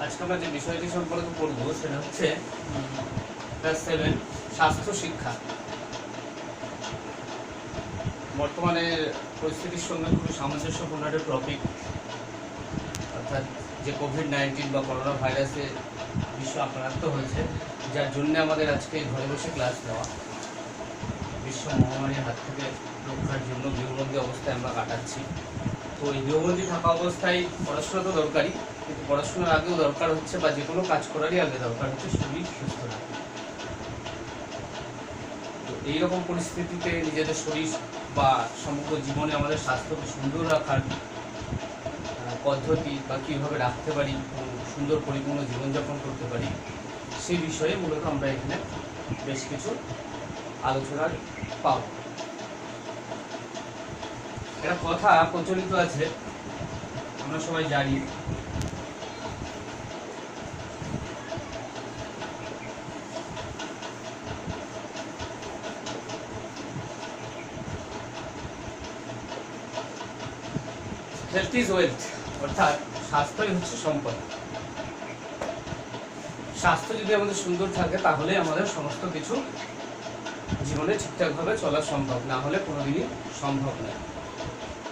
আজকে আমরা যে বিষয়টি সম্পর্কে পড়ব সেটা হচ্ছে ক্লাস 7 স্বাস্থ্য শিক্ষা। বর্তমানে পরিস্থিতির সঙ্গে খুবই সামঞ্জস্যপূর্ণ একটা টপিক, অর্থাৎ যে কোভিড-19 বা করোনা ভাইরাসে বিশ্ব আক্রান্ত হয়েছে, যার জন্য আমাদের আজকে ঘরে বসে ক্লাস নেওয়া। বিশ্ব মহামারীর হাত থেকে রক্ষার জন্য গৃহবন্দী অবস্থায় আমরা কাটাচ্ছি। তো এই গৃহবন্দী থাকা অবস্থায় পড়াশোনা তো দরকারই, কিন্তু পড়াশোনার আগেও দরকার হচ্ছে, বা যে কোনো কাজ করারই আগে দরকার হচ্ছে শরীর সুস্থ রাখা। তো এইরকম পরিস্থিতিতে নিজেদের শরীর বা সমগ্র জীবনে আমাদের স্বাস্থ্যকে সুন্দর রাখার পদ্ধতি বা কীভাবে রাখতে পারি, সুন্দর পরিপূর্ণ জীবনযাপন করতে পারি, সেই বিষয়ে মূলত আমরা এখানে বেশ কিছু আলোচনার পাব। একটা কথা প্রচলিত আছে, আমরা সবাই জানি, হেলথ ইজ ওয়েলথ, অর্থাৎ স্বাস্থ্যই হচ্ছে সম্পদ। স্বাস্থ্য যদি আমাদের সুন্দর থাকে তাহলে আমাদের সমস্ত কিছু জীবনে ঠিকঠাকভাবে চলা সম্ভব, না হলে কোনোদিনই সম্ভব নয়।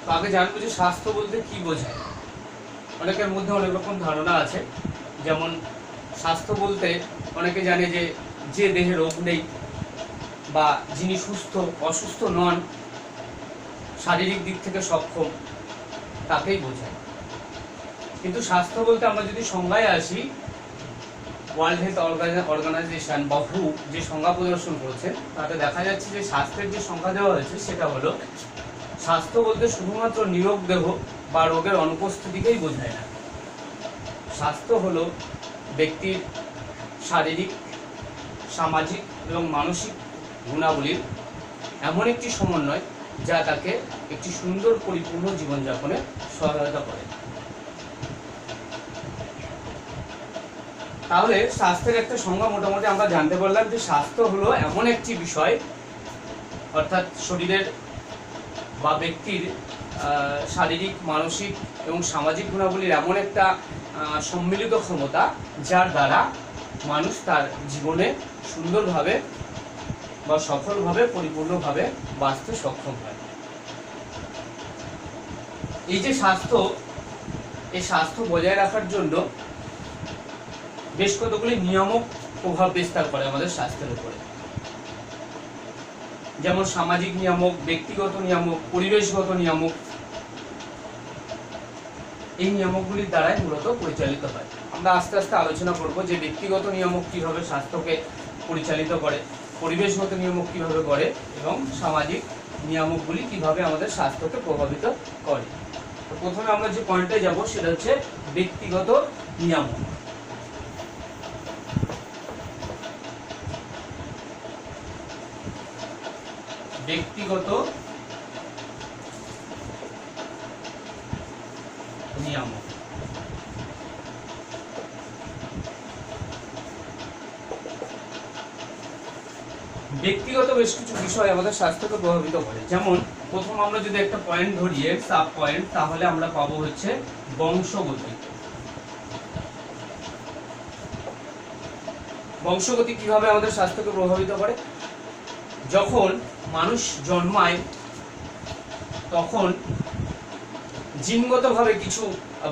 তো আগে জানবো যে স্বাস্থ্য বলতে কি বোঝায়। অনেকের মধ্যে অনেক রকম ধারণা আছে। যেমন স্বাস্থ্য বলতে অনেকে জানে যে যে দেহে রোগ নেই বা যিনি সুস্থ, অসুস্থ নন, শারীরিক দিক থেকে সক্ষম, তাকেই বোঝায়। কিন্তু স্বাস্থ্য বলতে আমরা যদি সংজ্ঞায় আসি, ওয়ার্ল্ড হেলথ অর্গানাইজেশন বা WHO যে সংজ্ঞা প্রদর্শন করেছে, তাতে দেখা যাচ্ছে যে স্বাস্থ্যের যে সংজ্ঞা দেওয়া হয়েছে সেটা হলো, স্বাস্থ্য বলতে শুধুমাত্র নিরোগ দেহ বা রোগের অনুপস্থিতিকেই বোঝায় না। স্বাস্থ্য হলো ব্যক্তির শারীরিক, সামাজিক এবং মানসিক গুণাবলীর এমন একটি সমন্বয় যা তাকে একটি সুন্দর পরিপূর্ণ জীবনযাপনে সহায়তা করে। তাহলে স্বাস্থ্যের একটা সংজ্ঞা মোটামুটি আমরা জানতে পারলাম যে স্বাস্থ্য হলো এমন একটি বিষয়, অর্থাৎ শরীরের বা ব্যক্তির শারীরিক, মানসিক এবং সামাজিক গুণাবলীর এমন একটা সম্মিলিত ক্ষমতা, যার দ্বারা মানুষ তার জীবনে সুন্দরভাবে বা সফলভাবে, পরিপূর্ণভাবে বাঁচতে সক্ষম হয়। এই যে স্বাস্থ্য, এই স্বাস্থ্য বজায় রাখার জন্য বেশ কতগুলি নিয়ামক প্রভাব বিস্তার করে আমাদের স্বাস্থ্যের উপরে। যেমন সামাজিক নিয়ামক, ব্যক্তিগত নিয়ামক, পরিবেশগত নিয়ামক। এই নিয়ামকগুলির দ্বারাই মূলত পরিচালিত হয়। আমরা আস্তে আস্তে আলোচনা করব যে ব্যক্তিগত নিয়ামক কিভাবে স্বাস্থ্যকে পরিচালিত করে, পরিবেশগত নিয়ামক কিভাবে করে, এবং সামাজিক নিয়ামকগুলি কিভাবে আমাদের স্বাস্থ্যকে প্রভাবিত করে। তো প্রথমে আমরা যে পয়েন্টে যাব সেটা হচ্ছে ব্যক্তিগত নিয়ামক। ব্যক্তিগত নিয়ামক। ব্যক্তিগত বেশ কিছু বিষয় আমাদের স্বাস্থ্যকে প্রভাবিত করে। যেমন প্রথম আমরা যদি একটা পয়েন্ট ধরি, সাব পয়েন্ট, তাহলে আমরা পাবো হচ্ছে বংশগতি। বংশগতি কিভাবে আমাদের স্বাস্থ্যকে প্রভাবিত করে? যখন মানুষ জন্মায় তখন জিনগতভাবে কিছু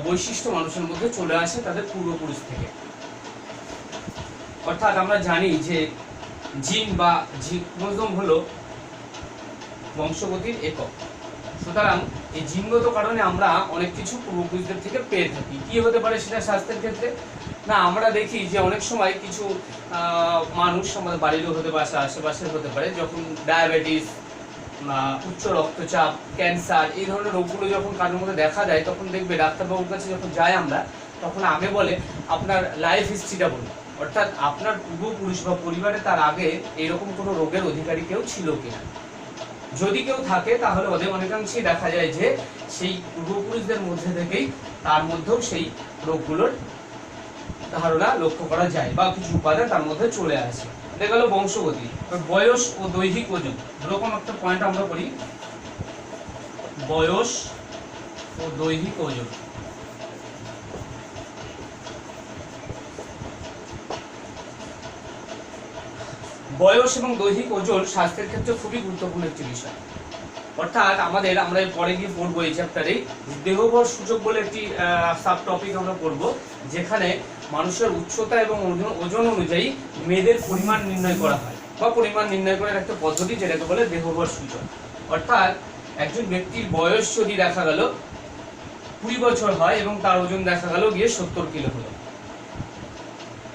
বৈশিষ্ট্য মানুষের মধ্যে চলে আসে তাদের পূর্বপুরুষ থেকে। অর্থাৎ আমরা জানি যে জিন বা ক্রোমোজোম হলো বংশগতির একক। সুতরাং এই জিনগত কারণে আমরা অনেক কিছু পূর্বপুরুষদের থেকে পেয়ে থাকি। কি হতে পারে সেটা স্বাস্থ্যের ক্ষেত্রে? না, আমরা দেখি যে অনেক সময় কিছু মানুষ আমাদের বাড়িরও হতে পারে, আশেপাশের হতে পারে, যখন ডায়াবেটিস, উচ্চ রক্তচাপ, ক্যান্সার, এই ধরনের রোগগুলো যখন কারোর মধ্যে দেখা যায়, তখন দেখবে ডাক্তারবাবুর কাছে যখন যাই আমরা, তখন আগে বলে আপনার লাইফ হিস্ট্রিটা বলুন, অর্থাৎ আপনার পূর্বপুরুষ বা পরিবারে তার আগে এরকম কোনো রোগের অধিকারী কেউ ছিল কিনা। যদি কেউ থাকে তাহলে ওদের অনেকাংশেই দেখা যায় যে সেই পূর্বপুরুষদের মধ্যে থেকেই তার মধ্যেও সেই রোগগুলোর ধারণা লক্ষ্য করা যায়, বা কিছু উপাদান তার মধ্যে চলে আসে। দেখা গেল বংশগতি। বয়স ও দৈহিক ওজন, এরকম একটা পয়েন্ট আমরা করি, বয়স ও দৈহিক ওজন। বয়স এবং দৈহিক ওজন স্বাস্থ্যের ক্ষেত্রে খুবই গুরুত্বপূর্ণ একটি বিষয়। অর্থাৎ আমরা পরে গিয়ে পড়বো এই চ্যাপ্টারে দেহভর সূচক বলে একটি সাব টপিক আমরা পড়বো, যেখানে মানুষের উচ্চতা এবং ওজন অনুযায়ী মেয়েদের পরিমাণ নির্ণয় করা হয় বা পরিমাণ নির্ণয় করার একটা পদ্ধতি, যেটাকে বলে দেহভর সূচক। অর্থাৎ একজন ব্যক্তির বয়স যদি দেখা গেল 20 বছর হয় এবং তার ওজন দেখা গেল গিয়ে 70 কিলো হলো,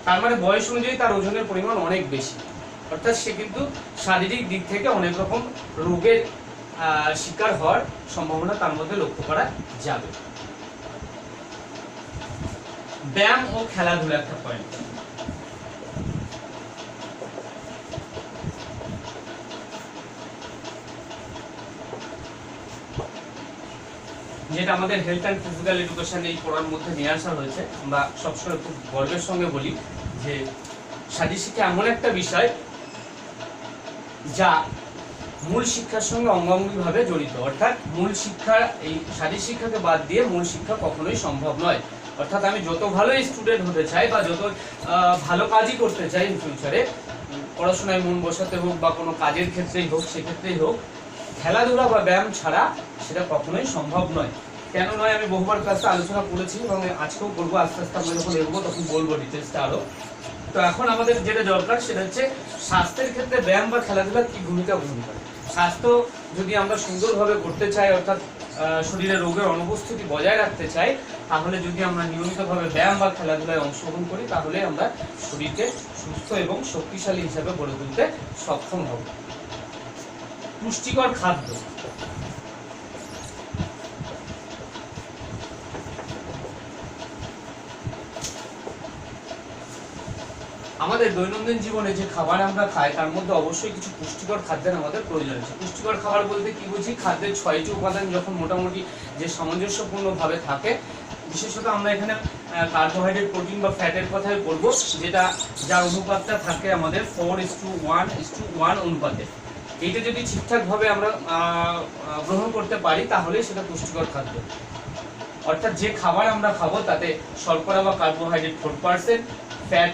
তার মানে বয়স অনুযায়ী তার ওজনের পরিমাণ অনেক বেশি। অর্থাৎ সে কিন্তু শারীরিক দিক থেকে অনেক রকম রোগের শিকার হওয়ার সম্ভাবনা তার মধ্যে লক্ষ্য করা যাবে। ব্যায়াম ও খেলাধুলা একটা পয়েন্ট। যেটা আমাদের হেলথ অ্যান্ড ফিজিক্যাল এডুকেশন এই পড়ার মধ্যে নিয়ে আসা হয়েছে। আমরা সবসময় খুব গর্বের সঙ্গে বলি যে শারীরিক শিক্ষা এমন একটা বিষয় যা মূল শিক্ষার সঙ্গে অঙ্গাঙ্গিভাবে জড়িত। অর্থাৎ মূল শিক্ষা, এই শারীরিক শিক্ষাকে বাদ দিয়ে মূল শিক্ষা কখনোই সম্ভব নয়। অর্থাৎ আমি যত ভালো স্টুডেন্ট হতে চাই বা যত ভালো কাজই করতে চাই ইন ফিউচারে, পড়াশোনায় মন বসাতে হোক বা কোনো কাজের ক্ষেত্রেই হোক, সেক্ষেত্রেই হোক, খেলাধুলা বা ব্যায়াম ছাড়া সেটা কখনোই সম্ভব নয়। কেন নয় আমি বহুবার ক্লাসে আলোচনা করেছি এবং আজকেও বলবো। আস্তে আস্তে আমরা যখন এগোবো তখন বলবো ডিটেলসটা আরো। তো এখন আমাদের যেটা দরকার সেটা হচ্ছে স্বাস্থ্যের ক্ষেত্রে ব্যায়াম বা খেলাধুলা কি ভূমিকা গ্রহণ করে। স্বাস্থ্য যদি আমরা সুন্দরভাবে করতে চাই, অর্থাৎ শরীরে রোগের অনুপস্থিতি বজায় রাখতে চাই, তাহলে যদি আমরা নিয়মিতভাবে ব্যায়াম বা খেলাধুলায় অংশগ্রহণ করি, তাহলে আমরা শরীরকে সুস্থ এবং শক্তিশালী হিসাবে গড়ে তুলতে সক্ষম হব। পুষ্টিকর খাদ্য। আমাদের দৈনন্দিন জীবনে যে খাবার আমরা খাই তার মধ্যে অবশ্যই কিছু পুষ্টিকর খাদ্যের আমাদের প্রয়োজন আছে। পুষ্টিকর খাবার বলতে কি বুঝি? খাদ্যের 6টি উপাদান যখন মোটামুটি যে সামঞ্জস্যপূর্ণভাবে থাকে, বিশেষত আমরা এখানে কার্বোহাইড্রেট, প্রোটিন বা ফ্যাটের কথাই বলবো, যেটা যার অনুপাতটা থাকে আমাদের 4:1 অনুপাতে। এইটা যদি ঠিকঠাকভাবে আমরা গ্রহণ করতে পারি তাহলে সেটা পুষ্টিকর খাদ্য। অর্থাৎ যে খাবার আমরা খাবো তাতে শর্করা বা কার্বোহাইড্রেট 4%, ফ্যাট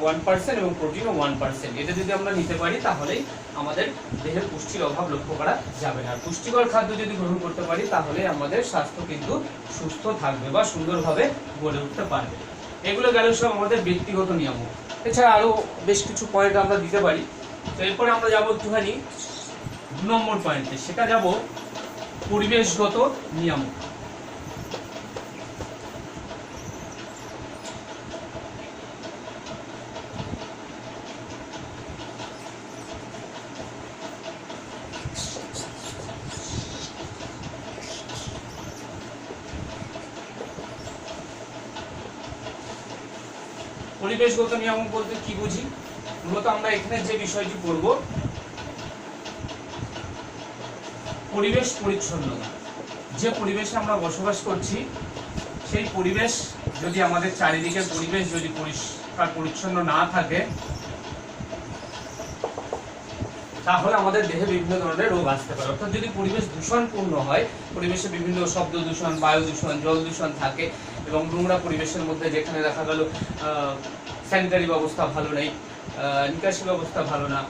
1% এবং প্রোটিনও 1%। এটা যদি আমরা নিতে পারি তাহলেই আমাদের দেহের পুষ্টির অভাব লক্ষ্য করা যাবে না। আর পুষ্টিকর খাদ্য যদি গ্রহণ করতে পারি তাহলে আমাদের স্বাস্থ্য কিন্তু সুস্থ থাকবে বা সুন্দরভাবে গড়ে উঠতে পারবে। এগুলো গেল সব আমাদের ব্যক্তিগত নিয়ম। এছাড়া আরও বেশ কিছু পয়েন্ট আমরা দিতে পারি। তো এরপরে আমরা যাবো একটুখানি 2 নম্বর পয়েন্টে, সেটা যাব পরিবেশগত নিয়ম। পরিবেশগত নিয়ম বলতে কি বুঝি? মূলত আমরা এখানে যে বিষয়টি পড়ব, পরিবেশ পরিচ্ছন্নতা। যে পরিবেশে আমরা বসবাস করছি সেই পরিবেশ যদি, আমাদের চারিদিকের পরিবেশ যদি পরিষ্কার পরিচ্ছন্ন না থাকে, তাহলে আমাদের দেহে বিভিন্ন ধরনের রোগ আসতে পারে। অর্থাৎ যদি পরিবেশ দূষণপূর্ণ হয়, পরিবেশে বিভিন্ন শব্দ দূষণ, বায়ু দূষণ, জল দূষণ থাকে এবং নোংরা পরিবেশের মধ্যে যেখানে দেখা গেল স্যানিটারি ব্যবস্থা ভালো নেই, নিকাশি ব্যবস্থা ভালো না,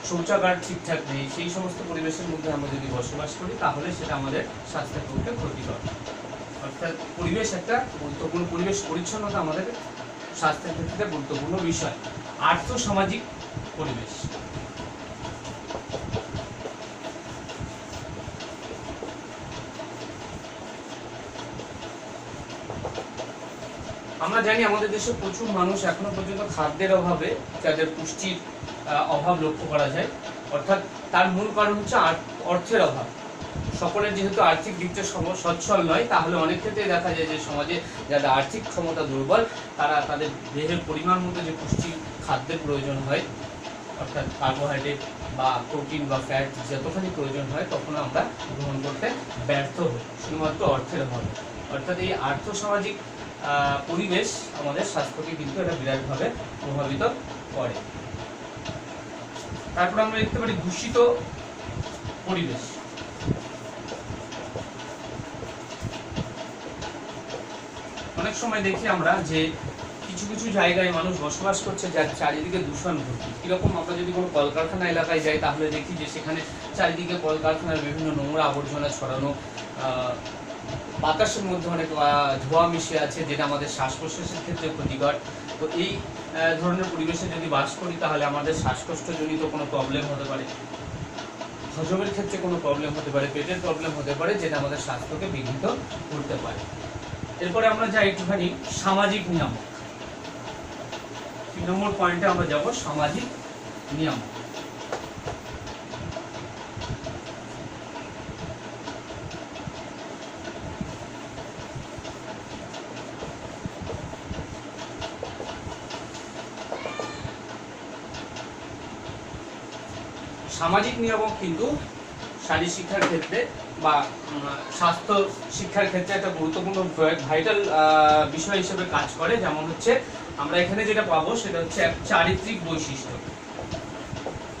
শৌচাগার ঠিকঠাক নেই, সেই সমস্ত পরিবেশের মধ্যে আমরা যদি বসবাস করি তাহলে সেটা আমাদের স্বাস্থ্যের পক্ষে ক্ষতিকর। অর্থাৎ পরিবেশ একটা গুরুত্বপূর্ণ, পরিবেশ পরিচ্ছন্নতা আমাদের স্বাস্থ্যের ক্ষেত্রে গুরুত্বপূর্ণ বিষয়। আর্থসামাজিক পরিবেশ। আমরা জানি আমাদের দেশে প্রচুর মানুষ এখনো পর্যন্ত খাদ্যের অভাবে, যাদের পুষ্টির অভাব লক্ষ্য করা যায়। অর্থাৎ তার মূল কারণ হচ্ছে অর্থের অভাব। সকলের যেহেতু আর্থিক দিকটা সচ্ছল নয়, তাহলে অনেক ক্ষেত্রেই দেখা যায় যে সমাজে যাদের আর্থিক ক্ষমতা দুর্বল, তারা তাদের দেহের পরিমাণ মতো যে পুষ্টি খাদ্যের প্রয়োজন হয়, অর্থাৎ কার্বোহাইড্রেট বা প্রোটিন বা ফ্যাট যতখানি প্রয়োজন হয়, তখন আমরা গ্রহণ করতে ব্যর্থ হই শুধুমাত্র অর্থের অভাবে। অর্থাৎ এই আর্থসামাজিক পরিবেশ আমাদের স্বাস্থ্যকে কিন্তু এটা বিরাটভাবে প্রভাবিত করে। তারপর আমরা দেখতে পারি দূষিত পরিবেশ। অনেক সময় দেখি আমরা যে কিছু কিছু জায়গায় মানুষ বসবাস করছে যার চারিদিকে দূষণ ভর্তি। কীরকম, আমরা যদি কোনো কলকারখানা এলাকায় যাই তাহলে দেখি যে সেখানে চারিদিকে কলকারখানার বিভিন্ন নোংরা আবর্জনা ছড়ানো, বাতাসের মধ্যে অনেক ধোঁয়া মিশে আছে, যেটা আমাদের শ্বাস প্রশ্বাসের ক্ষেত্রে ক্ষতিকর। তো এই ধরনের পরিবেশে যদি বাস করি তাহলে আমাদের শ্বাসকষ্টজনিত কোনো প্রবলেম হতে পারে, হজমের ক্ষেত্রে কোনো প্রবলেম হতে পারে, পেটের প্রবলেম হতে পারে, যেটা আমাদের স্বাস্থ্যকে বিঘ্নিত করতে পারে। এরপরে আমরা যাই একটুখানি সামাজিক নিয়ামক। 3 নম্বর পয়েন্টে আমরা যাব সামাজিক নিয়ামক। সামাজিক নিয়ামক কিন্তু শারীরিক শিক্ষার ক্ষেত্রে বা স্বাস্থ্য শিক্ষার ক্ষেত্রে একটা গুরুত্বপূর্ণ ভাইটাল বিষয় হিসেবে কাজ করে। যেমন হচ্ছে আমরা এখানে যেটা পাবো সেটা হচ্ছে এক চারিত্রিক বৈশিষ্ট্য।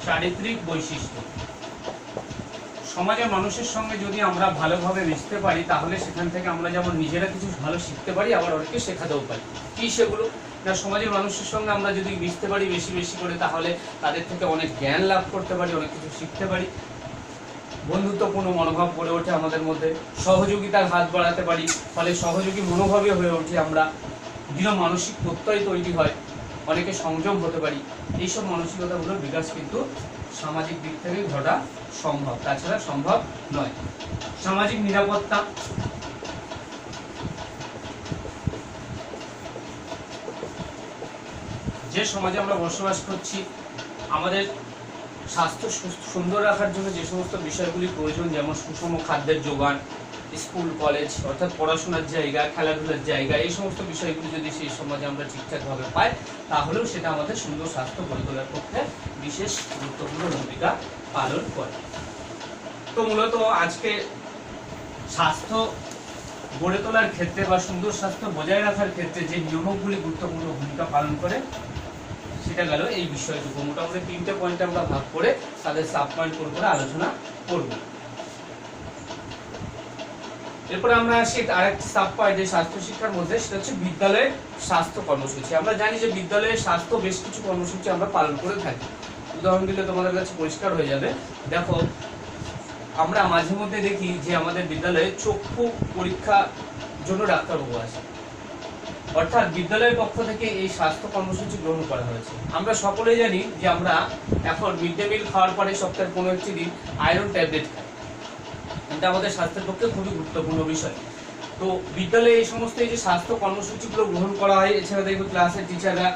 চারিত্রিক বৈশিষ্ট্য, সমাজের মানুষের সঙ্গে যদি আমরা ভালোভাবে মিশতে পারি তাহলে সেখান থেকে আমরা যেমন নিজেরা কিছু ভালো শিখতে পারি, আবার অনেককে শেখাতেও পারি। কি সেগুলো না, সমাজের মানুষের সঙ্গে আমরা যদি মিশতে পারি বেশি বেশি করে তাহলে তাদের থেকে অনেক জ্ঞান লাভ করতে পারি, অনেক কিছু শিখতে পারি, বন্ধুত্বপূর্ণ মনোভাব গড়ে ওঠে আমাদের মধ্যে, সহযোগিতার হাত বাড়াতে পারি, ফলে সহযোগী মনোভাবে হয়ে ওঠে আমরা, দৃঢ় মানসিক প্রত্যয় তৈরি হয়, অনেকে সংযম হতে পারি। এইসব মানসিকতাগুলোর বিকাশ কিন্তু সামাজিক দিক থেকে ঘটা সম্ভব, তাছাড়া সম্ভব নয়। সামাজিক নিরাপত্তা, যে সমাজে আমরা বসবাস করছি আমাদের স্বাস্থ্য সুন্দর রাখার জন্য যে সমস্ত বিষয়গুলি প্রয়োজন, যেমন সুষম খাদ্যের যোগান, স্কুল কলেজ অর্থাৎ পড়াশোনার জায়গা, খেলাধুলার জায়গা, এই সমস্ত বিষয়গুলি যদি সেই সমাজে আমরা ঠিকঠাকভাবে পাই তাহলেও সেটা আমাদের সুন্দর স্বাস্থ্য গড়ে তোলার পক্ষে বিশেষ গুরুত্বপূর্ণ ভূমিকা পালন করে। তো মূলত আজকে স্বাস্থ্য গড়ে তোলার ক্ষেত্রে বা সুন্দর স্বাস্থ্য বজায় রাখার ক্ষেত্রে যে নিয়মগুলি গুরুত্বপূর্ণ ভূমিকা পালন করে সেটা গেল এই বিষয়টুকু। মোটামুটি 3টে পয়েন্ট আমরা ভাগ করে তাদের সাব পয়েন্ট করে আলোচনা করব। এরপরে আমরা আসি আরেকটি সাব পয়েন্ট এই স্বাস্থ্য শিক্ষার মধ্যে, সেটা হচ্ছে বিদ্যালয়ের স্বাস্থ্য কর্মসূচি। আমরা জানি যে বিদ্যালয়ের স্বাস্থ্য বেশ কিছু কর্মসূচি আমরা পালন করে থাকি। উদাহরণ দিলে তোমাদের কাছে পরিষ্কার হয়ে যাবে। দেখো, আমরা মাঝে মধ্যে দেখি যে আমাদের বিদ্যালয়ে চক্ষু পরীক্ষার জন্য ডাক্তারবাবু আসে, অর্থাৎ বিদ্যালয়ের পক্ষ থেকে এই স্বাস্থ্য কর্মসূচি গ্রহণ করা হয়েছে। আমরা সকলেই জানি যে আমরা এখন মিড ডে মিল খাওয়ার পরে সপ্তাহে 15টি দিন আয়রন ট্যাবলেট খাই, এটা আমাদের স্বাস্থ্যের পক্ষে খুবই গুরুত্বপূর্ণ বিষয়। তো বিদ্যালয়ে এই সমস্ত এই যে স্বাস্থ্য কর্মসূচিগুলো গ্রহণ করা হয়। এছাড়া দেখবো ক্লাসের টিচাররা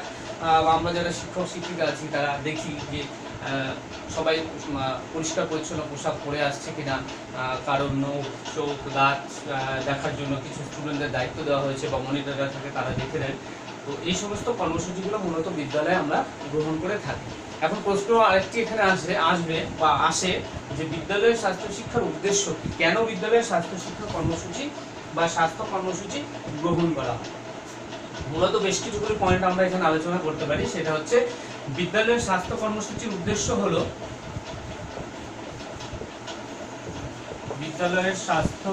বা আমরা যারা শিক্ষক শিক্ষিকা আছি তারা দেখি যে সবাই পরিষ্কার পরিচ্ছন্ন পোশাক পরে আসছে কিনা, কারণ নখ চোখ দাঁত দেখার জন্য কিছু স্টুডেন্টদের দায়িত্ব দেওয়া হয়েছে বা মনিটররা থাকে, তারা দেখে নেন। তো এই সমস্ত কর্মসূচিগুলো মূলত বিদ্যালয়ে আমরা গ্রহণ করে থাকি। এখন প্রশ্ন আরেকটি এখানে আসবে যে বিদ্যালয়ের স্বাস্থ্য শিক্ষার উদ্দেশ্য কি, কেন বিদ্যালয়ের স্বাস্থ্য শিক্ষা কর্মসূচি বা স্বাস্থ্য কর্মসূচি গ্রহণ করা হয়। মূলত বেশ কিছুগুলো পয়েন্ট আমরা এখানে আলোচনা করতে পারি। সেটা হচ্ছে বিদ্যালয়ের স্বাস্থ্য কর্মসূচির উদ্দেশ্য হলো বিদ্যালয়ের স্বাস্থ্য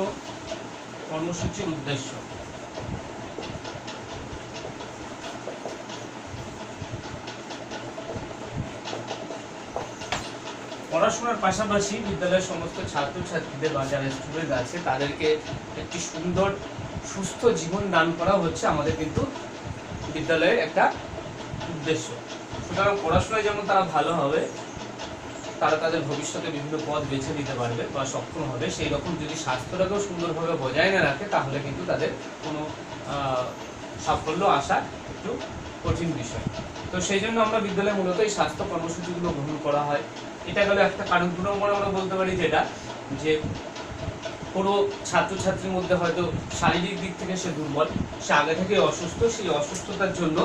কর্মসূচির উদ্দেশ্য পড়াশোনার পাশাপাশি বিদ্যালয়ের সমস্ত ছাত্রছাত্রীদের বা যারা স্টুডেন্ট আছে তাদেরকে একটি সুন্দর সুস্থ জীবন দান করা হচ্ছে আমাদের কিন্তু বিদ্যালয়ের একটা উদ্দেশ্য। সুতরাং পড়াশোনায় যেমন তারা ভালো হবে, তারা তাদের ভবিষ্যতে বিভিন্ন পথ বেছে নিতে পারবে বা সক্ষম হবে, সেই রকম যদি স্বাস্থ্যটাকেও সুন্দরভাবে বজায় না রাখে তাহলে কিন্তু তাদের কোনো সাফল্য আসা একটু কঠিন বিষয়। তো সেই জন্য আমরা বিদ্যালয়ে মূলত এই স্বাস্থ্য কর্মসূচিগুলো গ্রহণ করা হয়। এটা গেল একটা কারণ। 2 নম্বর আমরা বলতে পারি যেটা যে কোনো ছাত্রছাত্রীর মধ্যে হয়তো শারীরিক দিক থেকে সে দুর্বল, সে আগে থেকে অসুস্থ, সেই অসুস্থতার জন্য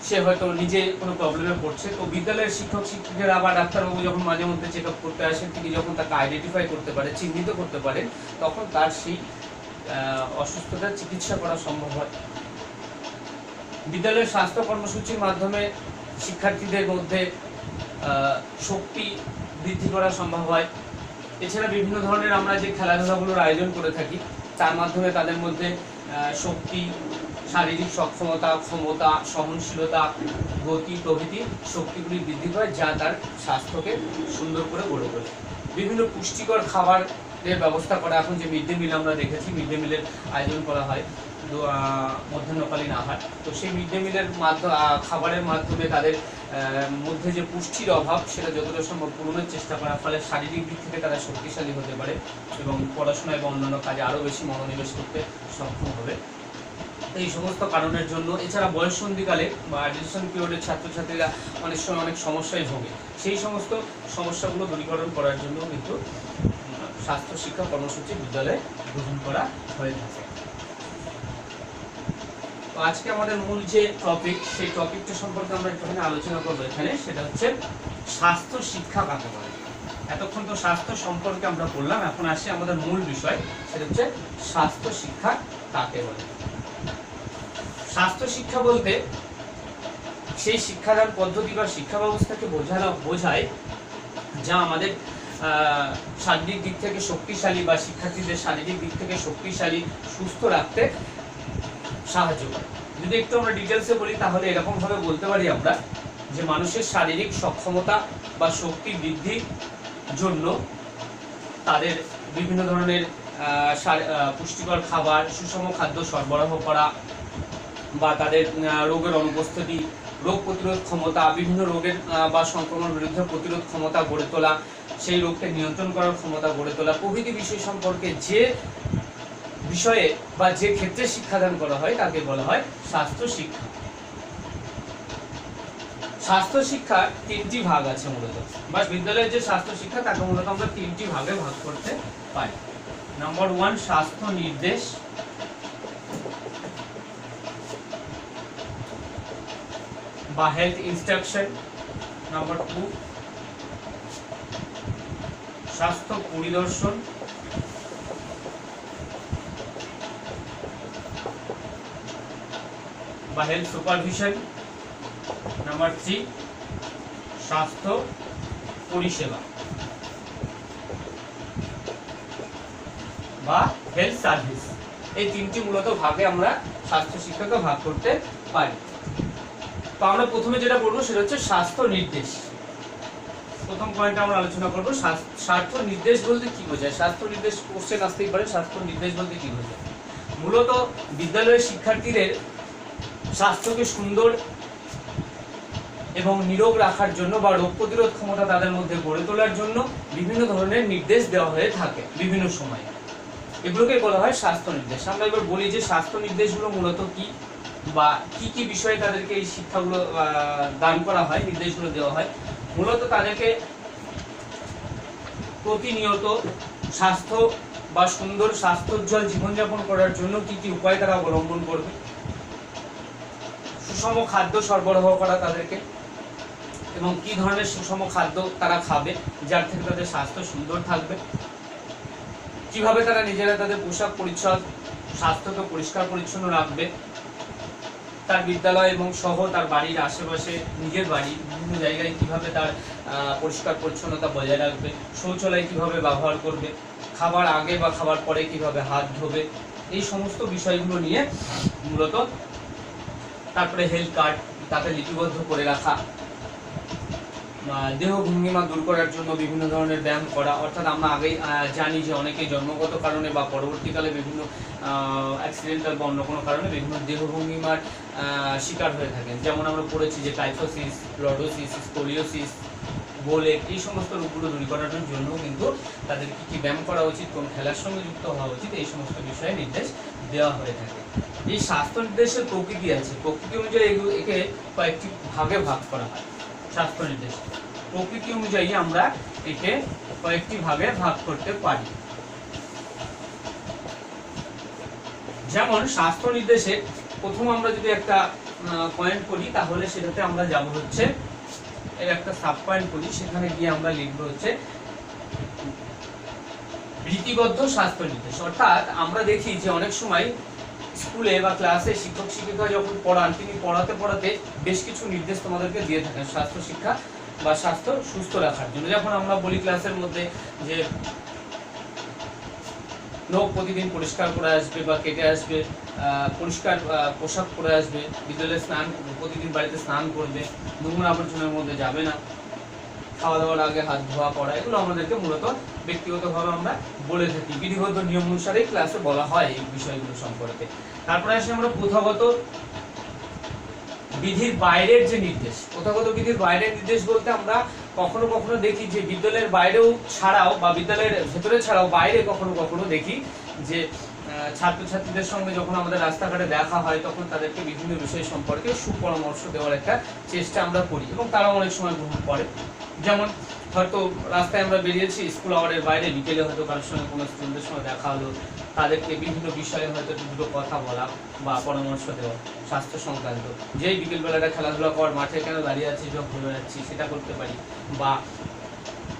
সে হয়তো নিজে কোনো প্রবলেমে পড়ছে। তো বিদ্যালয়ের শিক্ষক শিক্ষিকারা বা ডাক্তারবাবু যখন মাঝে মধ্যে চেক আপ করতে আসেন, তিনি যখন তাকে আইডেন্টিফাই করতে পারে, চিহ্নিত করতে পারেন, তখন তার সেই অসুস্থতার চিকিৎসা করা সম্ভব হয়। বিদ্যালয়ের স্বাস্থ্য কর্মসূচির মাধ্যমে শিক্ষার্থীদের মধ্যে শক্তি বৃদ্ধি করা সম্ভব হয়। এছাড়া বিভিন্ন ধরনের আমরা যে খেলাধুলাগুলোর আয়োজন করে থাকি তার মাধ্যমে তাদের মধ্যে শক্তি, শারীরিক সক্ষমতা, ক্ষমতা, সহনশীলতা, গতি প্রভৃতি শক্তিগুলি বৃদ্ধি পায়, যা তার স্বাস্থ্যকে সুন্দর করে গড়ে তোলে। বিভিন্ন পুষ্টিকর খাবারের ব্যবস্থা করা, এখন যে মিড ডে মিল আমরা দেখেছি, মিড ডে মিলের আয়োজন করা হয় মধ্যাহ্নকালীন আহার, তো সেই মিড ডে মিলের খাবারের মাধ্যমে তাদের মধ্যে যে পুষ্টির অভাব সেটা যতটা সম্ভব পূরণের চেষ্টা করার ফলে শারীরিক দিক থেকে তারা শক্তিশালী হতে পারে এবং পড়াশোনা এবং অন্যান্য কাজে আরও বেশি মনোনিবেশ করতে সক্ষম হবে। এই সমস্ত কারণের জন্য, এছাড়া বয়ঃসন্ধিকালে বা অ্যাডমিশন পিরিয়ডের ছাত্রছাত্রীরা অনেক সময় অনেক সমস্যায় ভোগে, সেই সমস্ত সমস্যাগুলো দূরীকরণ করার জন্য কিন্তু স্বাস্থ্য শিক্ষা কর্মসূচি বিদ্যালয়ে গ্রহণ করা হয়ে থাকে। তো আজকে আমাদের মূল যে টপিক, সেই টপিকটা সম্পর্কে আমরা একটুখানি আলোচনা করবো এখানে, সেটা হচ্ছে স্বাস্থ্য শিক্ষা কাকে বলে। এতক্ষণ তো স্বাস্থ্য সম্পর্কে আমরা বললাম, এখন আসি আমাদের মূল বিষয়, সেটা হচ্ছে স্বাস্থ্য শিক্ষা কাকে বলে। স্বাস্থ্য শিক্ষা বলতে সেই শিক্ষাদান পদ্ধতি বা শিক্ষা ব্যবস্থাকে বোঝায় যা আমাদের শারীরিক দিক থেকে শক্তিশালী বা শিক্ষার্থীদের শারীরিক দিক থেকে শক্তিশালী, সুস্থ রাখতে সাহায্য করে। যদি একটু আমরা ডিটেলসে বলি তাহলে এরকম ভাবে বলতে পারি আমরা যে মানুষের শারীরিক সক্ষমতা বা শক্তি বৃদ্ধির জন্য তাদের বিভিন্ন ধরনের পুষ্টিকর খাবার, সুষম খাদ্য সরবরাহ করা, বা তাদের রোগের অনুপস্থিতি, রোগ প্রতিরোধ ক্ষমতা, বিভিন্ন রোগের বা সংক্রমণ বিরুদ্ধে প্রতিরোধ ক্ষমতা গড়ে তোলা, সেই রোগকে নিয়ন্ত্রণ করার ক্ষমতা গড়ে তোলা প্রভৃতি বিষয় সম্পর্কে যে বিষয়ে বা যে ক্ষেত্রে শিক্ষাদান করা হয় তাকে বলা হয় স্বাস্থ্য শিক্ষা। স্বাস্থ্য শিক্ষার তিনটি ভাগ আছে মূলত, বা বিদ্যালয়ের যে স্বাস্থ্য শিক্ষা তাকে মূলত আমরা তিনটি ভাগে ভাগ করতে পারি। নাম্বার 1 স্বাস্থ্য নির্দেশ, বা হেলথ ইনস্ট্রাকশন। নাম্বার 2 স্বাস্থ্য পরিদর্শন, বা হেলথ সুপারভিশন। নাম্বার 3 স্বাস্থ্য পরিষেবা বা হেলথ সার্ভিস। এই তিনটি মূলত ভাগে আমরা স্বাস্থ্য শিক্ষাকে ভাগ করতে পারি। তো আমরা প্রথমে যেটা বলবো সেটা হচ্ছে স্বাস্থ্য নির্দেশ। প্রথম পয়েন্টে আমরা আলোচনা করবো স্বাস্থ্য নির্দেশ বলতে কি বোঝায়। স্বাস্থ্য নির্দেশ কোশ্চেন আসতেই পারে, স্বাস্থ্য নির্দেশ বলতে কি বোঝায়। মূলত বিদ্যালয়ের শিক্ষার্থীদের স্বাস্থ্যকে সুন্দর এবং নিরোগ রাখার জন্য বা রোগ প্রতিরোধ ক্ষমতা তাদের মধ্যে গড়ে তোলার জন্য বিভিন্ন ধরনের নির্দেশ দেওয়া হয়ে থাকে বিভিন্ন সময়ে, এগুলোকে বলা হয় স্বাস্থ্য নির্দেশ। আমরা এবার বলি যে স্বাস্থ্য নির্দেশগুলো মূলত কি, বা কি কি বিষয়ে তাদেরকে এই শিক্ষাগুলো দান করা হয়, নির্দেশগুলো দেওয়া হয়। মূলত তাদেরকে প্রতিনিয়ত স্বাস্থ্য বা সুন্দর স্বাস্থ্যোজ্জ্বল জীবনযাপন করার জন্য কি কি উপায় তারা অবলম্বন করবে, সুষম খাদ্য সরবরাহ করা তাদেরকে, এবং কি ধরনের সুষম খাদ্য তারা খাবে যার থেকে তাদের স্বাস্থ্য সুন্দর থাকবে, কিভাবে তারা নিজেরা তাদের পোশাক পরিচ্ছদ স্বাস্থ্যকে পরিষ্কার পরিচ্ছন্ন রাখবে, তার বিদ্যালয় এবং সহ তার বাড়ির আশেপাশে, নিজের বাড়ি বিভিন্ন জায়গায় কিভাবে তার পরিষ্কার পরিচ্ছন্নতা বজায় রাখবে, শৌচালয় কিভাবে ব্যবহার করবে, খাবার আগে বা খাবার পরে কিভাবে হাত ধোবে, এই সমস্ত বিষয়গুলো নিয়ে মূলত। তারপরে হেলথ কার্ড তাকে লিপিবদ্ধ করে রাখা, দেহ ভঙ্গিমা দূর করার জন্য বিভিন্ন ধরনের ব্যায়াম করা। অর্থাৎ আমরা আগেই জানি যে অনেকে জন্মগত কারণে বা পরবর্তীকালে বিভিন্ন অ্যাক্সিডেন্টাল বা অন্য কোনো কারণে বিভিন্ন দেহ ভঙ্গিমার শিকার হয়ে থাকেন। যেমন আমরা পড়েছি যে টাইফোসিস, লর্ডোসিস, স্কোলিওসিস, গোলেক, এই সমস্ত রোগগুলো দূর করার জন্য কিন্তু তাদের কি কি ব্যায়াম করা উচিত, কোন খেলার সঙ্গে যুক্ত হওয়া উচিত, এই সমস্ত বিষয়ে নির্দেশ দেওয়া হয়ে থাকে। এই স্বাস্থ্য নির্দেশের প্রকৃতি আছে, প্রকৃতি অনুযায়ী একে কয়েকটি ভাগে ভাগ করা হয়। স্বাস্থ্য নির্দেশ প্রকৃতি অনুযায়ী আমরা একে কয়েকটি ভাগে ভাগ করতে পারি। যেমন স্বাস্থ্য নির্দেশে প্রথম আমরা যদি একটা পয়েন্ট করি তাহলে সেটাতে আমরা যাব হচ্ছে এর একটা সাব পয়েন্ট করি, সেখানে গিয়ে আমরা লিখবো হচ্ছে রীতিবদ্ধ স্বাস্থ্য নির্দেশ। অর্থাৎ আমরা দেখি যে অনেক সময় স্কুলে বা ক্লাসে শিক্ষক শিক্ষিকা যখন পড়ান, তিনি পড়াতে পড়াতে বেশ কিছু নির্দেশ তোমাদেরকে দিয়ে থাকেন স্বাস্থ্য শিক্ষা বা স্বাস্থ্য সুস্থ রাখার জন্য। যখন আমরা বলি ক্লাসের মধ্যে যে নখ প্রতিদিন পরিষ্কার করে আসবে বা কেটে আসবে, পরিষ্কার পোশাক পরে আসবে, বিদ্যালয়ে স্নান প্রতিদিন বাড়িতে স্নান করবে, নোংরা আবর্জনার মধ্যে যাবে না, খাওয়া দাওয়ার আগে হাত ধোয়া করা, এগুলো আমাদেরকে মূলত ব্যক্তিগতভাবে আমরা বলে থাকি, বিধিবদ্ধ নিয়ম অনুসারে ক্লাসে বলা হয় এই বিষয়গুলো সম্পর্কে। তারপরে আসি আমরা প্রথাগত বিধির বাইরের যে নির্দেশ। প্রথাগত বিধির বাইরের নির্দেশ বলতে আমরা কখনো কখনো দেখি যে বিদ্যালয়ের বাইরেও ছাড়াও বা বিদ্যালয়ের ভেতরে ছাড়াও বাইরে কখনো কখনো দেখি যে ছাত্রছাত্রীদের সঙ্গে যখন আমাদের রাস্তাঘাটে দেখা হয় তখন তাদেরকে বিভিন্ন বিষয় সম্পর্কে সুপরামর্শ দেওয়ার একটা চেষ্টা আমরা করি এবং তারা অনেক সময় গ্রহণ করে। যেমন হয়তো রাস্তায় আমরা বেরিয়েছি স্কুল আওয়ারের বাইরে, বিকেলে হয়তো কারোর সঙ্গে কোনো স্টুডেন্টের সঙ্গে দেখা হলো, তাদেরকে বিভিন্ন বিষয়ে হয়তো দুটো কথা বলা বা পরামর্শ দেওয়া স্বাস্থ্য সংক্রান্ত, যেই বিকেলবেলাটা খেলাধুলা কর, মাঠে কেন দাঁড়িয়ে আছিস বা ঘুরে যাচ্ছি সেটা করতে পারি। বা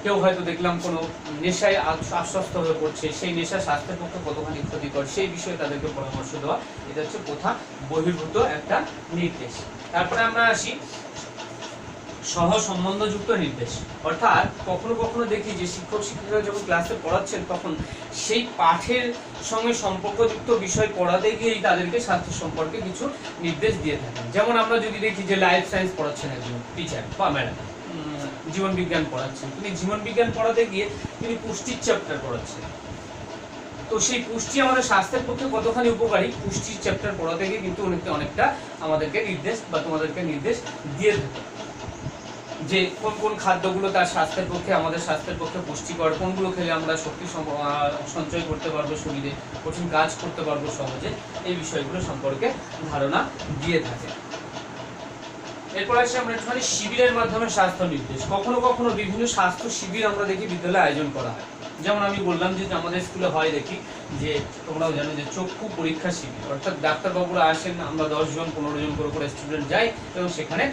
কেউ হয়তো দেখলাম কোনো নেশায় আশ্বস্ত হয়ে পড়ছে, সেই নেশা স্বাস্থ্যের পক্ষে কতখানি ক্ষতিকর সেই বিষয়ে তাদেরকে পরামর্শ দেওয়া, এটা হচ্ছে প্রথা বহির্ভূত একটা নির্দেশ। তারপরে আমরা আসি সহ সম্বন্ধযুক্ত নির্দেশ। অর্থাৎ কখনো কখনো দেখি যে শিক্ষক শিক্ষিকারা যখন ক্লাসে পড়াচ্ছেন তখন সেই পাঠের সঙ্গে সম্পর্কযুক্ত বিষয় পড়াতে গিয়েই তাদেরকে স্বাস্থ্য সম্পর্কে কিছু নির্দেশ দিয়ে থাকেন। যেমন আমরা যদি দেখি যে লাইফ সায়েন্স পড়াচ্ছেন একজন টিচার বা ম্যাডাম, জীবন বিজ্ঞান পড়াচ্ছেন, তিনি জীবন বিজ্ঞান পড়াতে গিয়ে তিনি পুষ্টির চ্যাপ্টার পড়াচ্ছেন। তো সেই পুষ্টি আমাদের স্বাস্থ্যের পক্ষে কতখানি উপকারী, পুষ্টির চ্যাপ্টার পড়াতে গিয়ে কিন্তু অনেকটা আমাদেরকে নির্দেশ বা তোমাদেরকে নির্দেশ দিয়ে থাকে যে কোন কোন খাদ্যগুলো তার স্বাস্থ্যের পক্ষে, আমাদের স্বাস্থ্যের পক্ষে পুষ্টিকর, কোনগুলো খেলে আমরা শক্তি সঞ্চয় করতে পারবো, শরীরে কঠিন কাজ করতে পারবো সহজে, এই বিষয়গুলো সম্পর্কে ধারণা দিয়ে থাকে। এরপর আসি আমরা একটুখানি শিবিরের মাধ্যমে স্বাস্থ্য নির্দেশ। কখনো কখনো বিভিন্ন স্বাস্থ্য শিবির আমরা দেখি বিদ্যালয়ে আয়োজন করা হয়। যেমন আমি বললাম যে আমাদের স্কুলে হয় দেখি যে তোমরাও জানো যে চক্ষু পরীক্ষা শিবির, অর্থাৎ ডাক্তারবাবুরা আসেন, আমরা 10 জন 15 জন করে স্টুডেন্ট যাই এবং সেখানে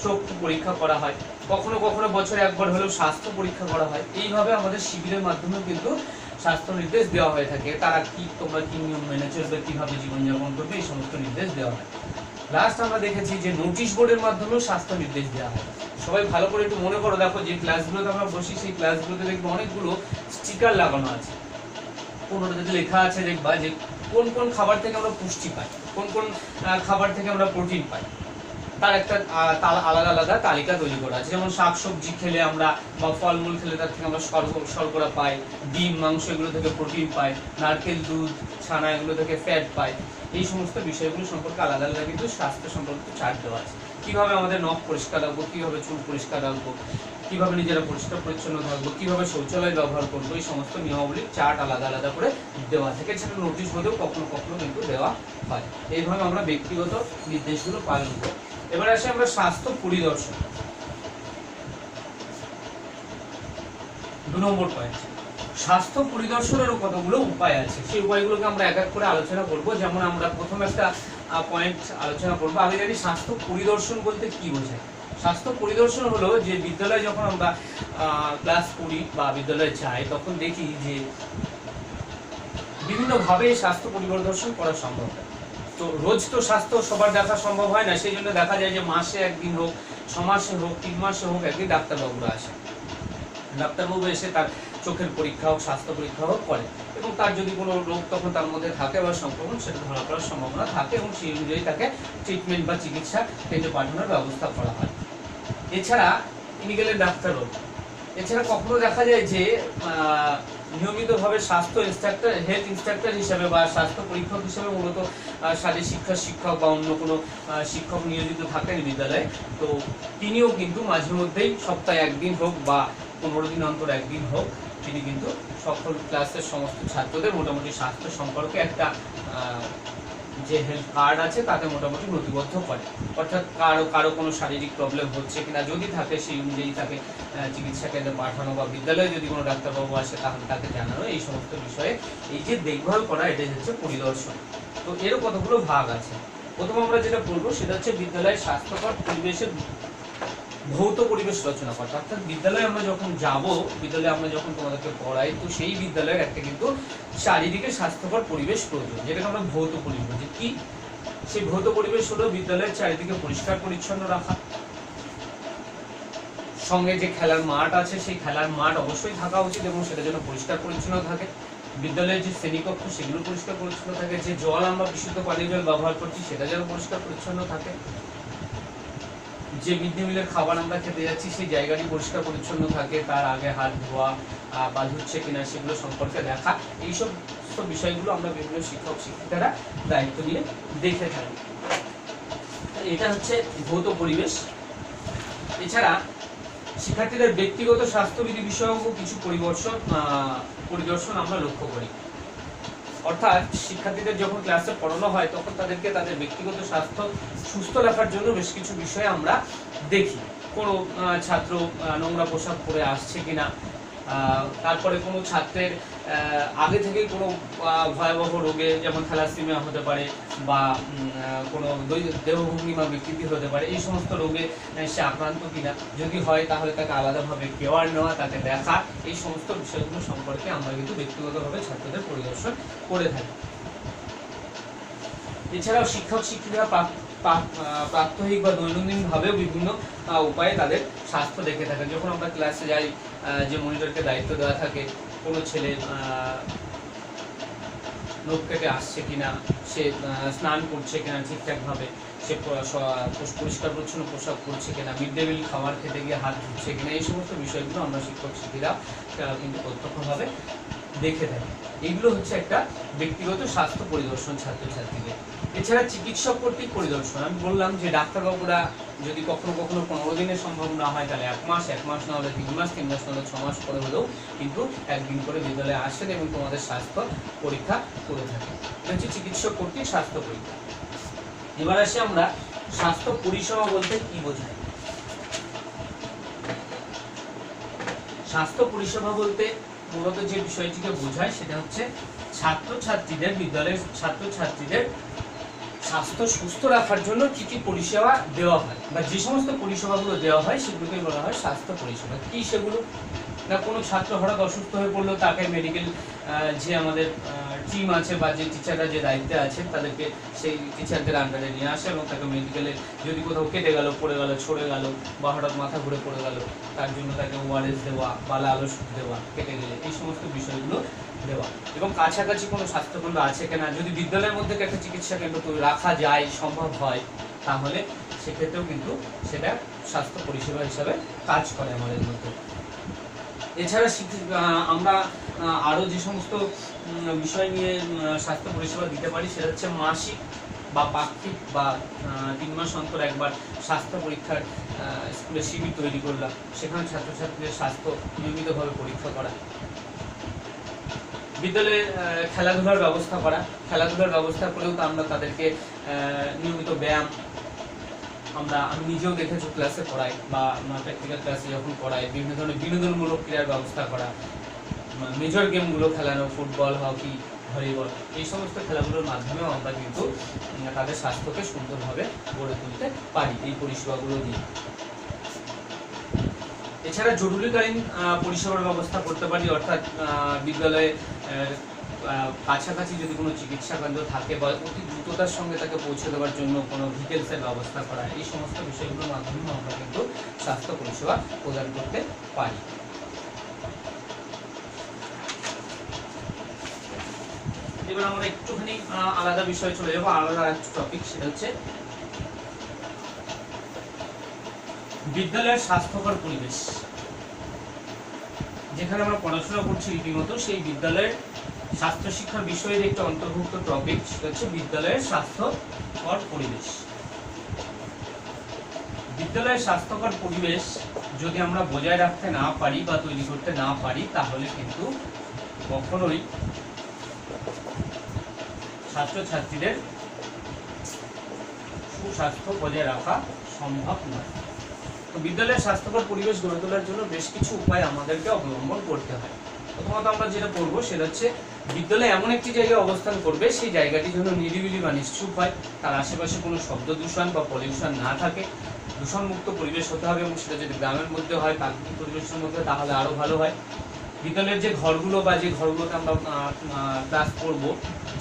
চক্ষু পরীক্ষা করা হয়। কখনো কখনো বছরে একবার হলেও স্বাস্থ্য পরীক্ষা করা হয়। এইভাবে আমাদের শিবিরের মাধ্যমেও কিন্তু স্বাস্থ্য নির্দেশ দেওয়া হয়ে থাকে, তারা কি তোমরা কি নিয়ম মেনে চলবে, কিভাবে জীবনযাপন করবে, এই সমস্ত নির্দেশ দেওয়া হয়। লাস্ট আমরা দেখেছি যে নোটিশ বোর্ডের মাধ্যমেও স্বাস্থ্য নির্দেশ দেওয়া হয়। সবাই ভালো করে একটু মনে করো, দেখো যে ক্লাসগুলোতে আমরা বসি সেই ক্লাসগুলোতে দেখবো অনেকগুলো স্টিকার লাগানো আছে, কোনোটাতে লেখা আছে দেখবা যে কোন কোন খাবার থেকে আমরা পুষ্টি পাই, কোন কোন খাবার থেকে আমরা প্রোটিন পাই, তার একটা আলাদা আলাদা তালিকা তৈরি করা আছে। যেমন শাকসবজি খেলে আমরা বা ফলমূল খেলে তার থেকে আমরা শর্করা পাই, ডিম মাংস এগুলো থেকে প্রোটিন পাই, নারকেল দুধ ছানা এগুলো থেকে ফ্যাট পাই। এই সমস্ত বিষয়গুলো সম্পর্কে আলাদা আলাদা কিন্তু স্বাস্থ্য সম্পর্কিত চার্ট দেওয়া আছে। কীভাবে আমাদের নখ পরিষ্কার রাখবো, কীভাবে চুল পরিষ্কার রাখবো, কীভাবে নিজেরা পরিষ্কার পরিচ্ছন্ন থাকবো, কীভাবে শৌচালয় ব্যবহার করবো, এই সমস্ত নিয়মাবলীর চার্ট আলাদা আলাদা করে দেওয়া থাকে। সেটা নোটিশ বোর্ডেও কখনো কখনো কিন্তু দেওয়া হয়। এইভাবে আমরা ব্যক্তিগত নির্দেশগুলো পালন করি। এবার আসি আমরা স্বাস্থ্য পরিদর্শন, 2 নম্বর পয়েন্ট। স্বাস্থ্য পরিদর্শনেরও কতগুলো উপায় আছে, সেই উপায়গুলোকে আমরা এক এক করে আলোচনা করব। যেমন আমরা প্রথম একটা পয়েন্ট আলোচনা করব। আগে জানি স্বাস্থ্য পরিদর্শন বলতে কি বোঝায়। স্বাস্থ্য পরিদর্শন হলো যে বিদ্যালয়ে যখন আমরা ক্লাস করি বা বিদ্যালয়ে যাই তখন দেখি যে বিভিন্নভাবে স্বাস্থ্য পরিদর্শন করা সম্ভব হয়। তো রোজ তো স্বাস্থ্য সবার দেখা সম্ভব হয় না, সেই জন্য দেখা যায় যে মাসে একদিন হোক, 6 মাসে হোক, 3 মাসে হোক, একদিন ডাক্তারবাবুরা আসে। ডাক্তারবাবু এসে তার চোখের পরীক্ষা হোক, স্বাস্থ্য পরীক্ষা হোক করে এবং তার যদি কোনো রোগ তখন তার মধ্যে থাকে বা সংক্রমণ সেটা ধরা পড়ার সম্ভাবনা থাকে এবং সেই অনুযায়ী তাকে ট্রিটমেন্ট বা চিকিৎসা কেন্দ্রে পাঠানোর ব্যবস্থা করা হয়। এছাড়া তিনি গেলেন ডাক্তারবাবু। এছাড়া কখনো দেখা যায় যে নিয়মিতভাবে স্বাস্থ্য ইনস্ট্রাক্টর, হেলথ ইনস্ট্রাক্টর হিসেবে বা স্বাস্থ্য পরীক্ষক হিসেবে মূলত শারীরিক শিক্ষার শিক্ষক বা অন্য কোনো শিক্ষক নিয়োজিত থাকেন বিদ্যালয়ে। তো তিনিও কিন্তু মাঝে মধ্যেই সপ্তাহে একদিন হোক বা 15 দিন অন্তর একদিন হোক তিনি কিন্তু সকল ক্লাসের সমস্ত ছাত্রদের মোটামুটি স্বাস্থ্য সম্পর্কে একটা যে হেলথ কার্ড আছে তাতে মোটামুটি নথিবদ্ধ করে। অর্থাৎ কারো কোনো শারীরিক প্রবলেম হচ্ছে কিনা যদি থাকে সেই অনুযায়ী তাকে চিকিৎসা কেন্দ্রে পাঠানো বা বিদ্যালয়ে যদি কোনো ডাক্তারবাবু আসে তাহলে তাকে জানানো, এই সমস্ত বিষয়ে এই যে দেখভাল করা এটাই হচ্ছে পরিদর্শন। তো এরও কতগুলো ভাগ আছে। প্রথম আমরা যেটা বলবো সেটা হচ্ছে বিদ্যালয়ের স্বাস্থ্যকর পরিবেশের ভৌত পরিবেশ রচনা করা। অর্থাৎ বিদ্যালয়ে আমরা যখন যাব, বিদ্যালয়ে আমরা যখন তোমাদেরকে পড়াই, তো সেই বিদ্যালয়ের একটা কিন্তু চারিদিকে স্বাস্থ্যকর পরিবেশ প্রয়োজন, যেটাকে আমরা ভৌত পরিবেশ বলি। কি সেই ভৌত পরিবেশ হলো বিদ্যালয়ের চারিদিকে পরিষ্কার পরিচ্ছন্ন রাখা, সঙ্গে যে খেলার মাঠ আছে সেই খেলার মাঠ অবশ্যই থাকা উচিত এবং সেটা যেন পরিষ্কার পরিচ্ছন্ন থাকে। বিদ্যালয়ের যে শ্রেণীকক্ষ সেগুলো পরিষ্কার পরিচ্ছন্ন থাকে, যে জল আমরা বিশুদ্ধ পানীয় জল ব্যবহার করছি সেটা যেন পরিষ্কার পরিচ্ছন্ন থাকে, যে মিড ডে মিলের খাবার আমরা খেতে যাচ্ছি সেই জায়গাটি পরিষ্কার পরিচ্ছন্ন থাকে, তার আগে হাত ধোয়া বা ধুচ্ছে কিনা সেগুলো সম্পর্কে দেখা, এইসব বিষয়গুলো আমরা বিভিন্ন শিক্ষক শিক্ষিকারা দায়িত্ব নিয়ে দেখে থাকি। এটা হচ্ছে ভৌত পরিবেশ। এছাড়া শিক্ষার্থীদের ব্যক্তিগত স্বাস্থ্যবিধি বিষয়ক কিছু পরিদর্শন আমরা লক্ষ্য করি। অর্থাৎ শিক্ষার্থীদের যখন ক্লাসে পড়ানো হয় তখন তাদেরকে তাদের ব্যক্তিগত স্বাস্থ্য সুস্থ রাখার জন্য বেশ কিছু বিষয় আমরা দেখি। কোনো ছাত্র নোংরা পোশাক পরে আসছে কিনা, তারপরে কোনো ছাত্রের আগে থেকে কোনো ভয়াবহ রোগে যেমন থ্যালাসেমিয়া হতে পারে বা কোনো দেহভঙ্গিমা বিকৃতি হতে পারে, এই সমস্ত রোগে সে আক্রান্ত কিনা, যদি হয় তাহলে তাকে আলাদাভাবে কেয়ার নেওয়া, তাকে দেখা, এই সমস্ত বিষয়গুলো সম্পর্কে আমরা কিন্তু ব্যক্তিগতভাবে ছাত্রদের পরিদর্শন করে থাকি। এছাড়াও শিক্ষক শিক্ষিকারা প্রাত্যহিক বা দৈনন্দিনভাবেও বিভিন্ন উপায়ে তাদের স্বাস্থ্য দেখে থাকেন। যখন আমরা ক্লাসে যাই, যে মনিটরকে দায়িত্ব দেওয়া থাকে, কোনো ছেলে নখ কেটে আসছে কিনা, সে স্নান করছে কিনা ঠিকঠাকভাবে, সে পরিষ্কার পরিচ্ছন্ন পোশাক পরছে কিনা, মিড ডে মিল খাবার খেতে গিয়ে হাত ধুচ্ছে কিনা, এই সমস্ত বিষয়গুলো আমরা শিক্ষক শিক্ষিরা কিন্তু প্রত্যক্ষভাবে দেখে থাকি। এগুলো হচ্ছে একটা ব্যক্তিগত স্বাস্থ্য পরিদর্শন ছাত্রছাত্রীদের। এছাড়া চিকিৎসক কর্তৃক পরিদর্শন, আমি বললাম যে ডাক্তারবাবুরা যদি কখনো 15 দিনে সম্ভব না হয় তাহলে 1 মাস না হলে 3 মাস, 3 মাস না হলে 6 মাস করে হলেও কিন্তু একদিন করে বিদ্যালয়ে আসেন এবং তোমাদের স্বাস্থ্য পরীক্ষা করে থাকেন। এটা হচ্ছে চিকিৎসক কর্তৃক স্বাস্থ্য পরীক্ষা। এবার আসি আমরা স্বাস্থ্য পরিষেবা বলতে কি বোঝায়। স্বাস্থ্য পরিষেবা বলতে মূলত যে বিষয়টিকে বোঝায় সেটা হচ্ছে বিদ্যালয়ের ছাত্রছাত্রীদের স্বাস্থ্য সুস্থ রাখার জন্য কি কি পরিষেবা দেওয়া হয় বা যে সমস্ত পরিষেবাগুলো দেওয়া হয় সেগুলোকে বলা হয় স্বাস্থ্য পরিষেবা। কি সেগুলো? না, কোনো ছাত্র হঠাৎ অসুস্থ হয়ে পড়লো, তাকে মেডিকেল যে আমাদের টিম আছে বা যে টিচাররা যে দায়িত্বে আছে তাদেরকে সেই টিচারদের আন্ডারে নিয়ে আসে এবং তাকে মেডিকেলে যদি কোথাও কেটে গেল, পড়ে গেল, ছড়ে গেল বা হঠাৎ মাথা ঘুরে পড়ে গেল, তার জন্য তাকে ওআরএস দেওয়া বা লাল ওষুধ দেওয়া, কেটে গেলে, এই সমস্ত বিষয়গুলো দেওয়া। এবং কাছাকাছি কোনো স্বাস্থ্যকেন্দ্র আছে কিনা, যদি বিদ্যালয়ের মধ্যে একটা চিকিৎসা কেন্দ্র রাখা যায়, সম্ভব হয়, তাহলে সেক্ষেত্রেও কিন্তু সেটা স্বাস্থ্য পরিষেবা হিসাবে কাজ করে আমাদের মধ্যে। এছাড়া আমরা আরও যে সমস্ত বিষয় নিয়ে স্বাস্থ্য পরিষেবা দিতে পারি সেটা হচ্ছে মাসিক বা পাক্ষিক বা 3 মাস অন্তর একবার স্বাস্থ্য পরীক্ষার স্কুলে শিবির তৈরি করলাম, সেখানে ছাত্রছাত্রীদের স্বাস্থ্য নিয়মিতভাবে পরীক্ষা করা। বিদ্যালয়ে খেলাধুলার ব্যবস্থা করা, খেলাধুলার ব্যবস্থা করেও তো আমরা তাদেরকে নিয়মিত ব্যায়াম, আমি নিজেও দেখেছি ক্লাসে পড়াই বা প্র্যাকটিক্যাল ক্লাসে যখন পড়াই, বিভিন্ন ধরনের বিনোদনমূলক ক্রীড়ার ব্যবস্থা করা, মেজর গেমগুলো খেলানো, ফুটবল, হকি, ভলিবল, এই সমস্ত খেলাগুলোর মাধ্যমেও আমরা কিন্তু তাদের স্বাস্থ্যকে সুন্দরভাবে গড়ে তুলতে পারি এই পরিষেবাগুলো দিয়ে। এছাড়া জরুরিকালীন পরিষেবার ব্যবস্থা করতে পারি, অর্থাৎ বিদ্যালয়ে কাছাকাছি যদি কোনো চিকিৎসা কেন্দ্র থাকে বা অতি দ্রুততার সঙ্গে তাকে পৌঁছে দেওয়ার জন্য কোনো ভিকেলসের ব্যবস্থা করা, এই সমস্ত বিষয়গুলোর মাধ্যমে আমরা কিন্তু স্বাস্থ্য পরিষেবা প্রদান করতে পারি। এবার আমরা একটুখানি আলাদা বিষয় চলে যাবো, আলাদা একটা টপিক, সেটা হচ্ছে বিদ্যালয়ের স্বাস্থ্যকর পরিবেশ। যেখানে আমরা পড়াশোনা করছি রীতিমতো, সেই বিদ্যালয়ের স্বাস্থ্য শিক্ষার বিষয়ের একটি অন্তর্ভুক্ত টপিক, সেটা হচ্ছে বিদ্যালয়ের স্বাস্থ্যকর পরিবেশ। বিদ্যালয়ের স্বাস্থ্যকর পরিবেশ যদি আমরা বজায় রাখতে না পারি বা তৈরি করতে না পারি, তাহলে কিন্তু কখনোই ছাত্রছাত্রীদের সুস্বাস্থ্য বজায় রাখা সম্ভব নয়। তো বিদ্যালয়ের স্বাস্থ্যকর পরিবেশ গড়ে তোলার জন্য বেশ কিছু উপায় আমাদেরকে অবলম্বন করতে হয়। প্রথমত আমরা যেটা করবো সেটা হচ্ছে বিদ্যালয় এমন একটি জায়গায় অবস্থান করবে, সেই জায়গাটি যেন নিরিবিলি বা নিশ্চুপ হয়, তার আশেপাশে কোনো শব্দ দূষণ বা পলিউশন না থাকে, দূষণমুক্ত পরিবেশ হতে হবে এবং সেটা যদি গ্রামের মধ্যে হয়, প্রাকৃতিক পরিবেশের মধ্যে, তাহলে আরও ভালো হয়। বিদ্যালয়ের যে ঘরগুলো বা যে ঘরগুলোতে আমরা ক্লাস করবো